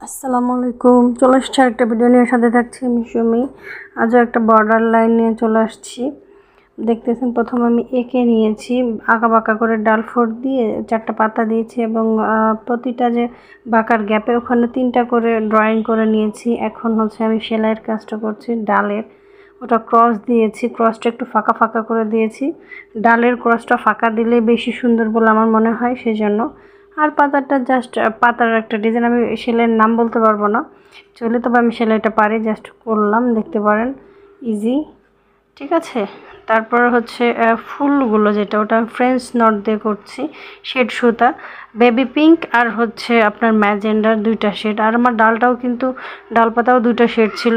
আসসালামু আলাইকুম। চলে আসছি একটা ভিডিও নিয়ে, সাথে থাকছি আমি সুমি। আজও একটা বর্ডার লাইন নিয়ে চলে আসছি। দেখতেছেন, প্রথমে আমি এঁকে নিয়েছি, আঁকা বাঁকা করে ডাল ফোর দিয়ে 4টা পাতা দিয়েছি এবং প্রতিটা যে বাঁকার গ্যাপে ওখানে 3টা করে ড্রয়িং করে নিয়েছি। এখন আমি সেলাইয়ের কাজটা করছি। ডালের ওটা ক্রস দিয়েছি, ক্রসটা একটু ফাঁকা ফাঁকা করে দিয়েছি। ডালের ক্রসটা ফাঁকা দিলে বেশি সুন্দর বলে আমার মনে হয়, সেজন্য। আর পাতাটা জাস্ট পাতার একটা ডিজাইন, আমি সেলাইয়ের নাম বলতে পারবো না চলে, তবে আমি সেলাইটা পারি, জাস্ট করলাম, দেখতে পারেন, ইজি। ঠিক আছে। তারপর ফুলগুলো যেটা, ওটা ফ্রেঞ্চ নট দিয়ে করছি, শেড সুতা, বেবি পিঙ্ক আর আপনার ম্যাজেন্ডার 2টা শেড। আর আমার ডালটাও কিন্তু, ডাল পাতাও 2টা শেড ছিল,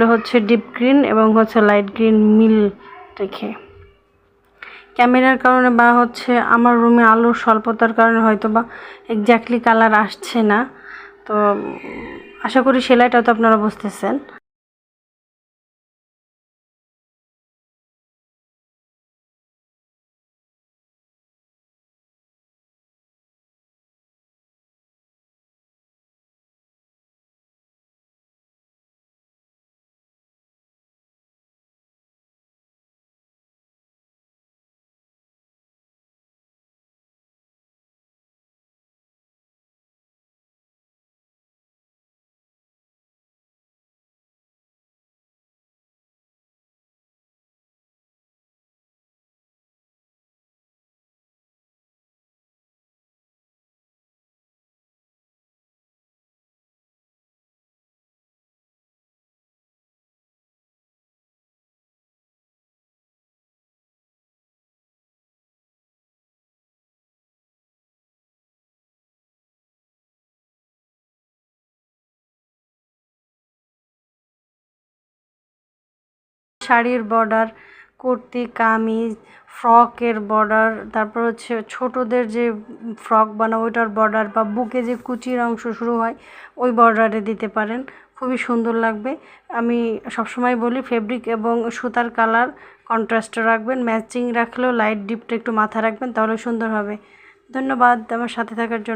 ডিপ গ্রিন এবং লাইট গ্রিন মিল রেখে। ক্যামেরার কারণে বা আমার রুমে আলোর স্বল্পতার কারণে হয়তো বা এক্স্যাক্টলি কালার আসছে না, তো আশা করি সেলাইটা তো আপনারা বুঝতেছেন। শাড়ির বর্ডার, কুর্তি, কামিজ, ফ্রকের বর্ডার, তারপর ছোটদের যে ফ্রক বানাও ওইটার বর্ডার, বা বুকে যে কুচির অংশ শুরু হয় ওই বর্ডারে দিতে পারেন, খুবই সুন্দর লাগবে। আমি সবসময় বলি ফেব্রিক এবং সুতার কালার কন্ট্রাস্টে রাখবেন, ম্যাচিং রাখলেও লাইট ডিপটা একটু মাথায় রাখবেন, তাহলে সুন্দর হবে। ধন্যবাদ আমার সাথে থাকার জন্য।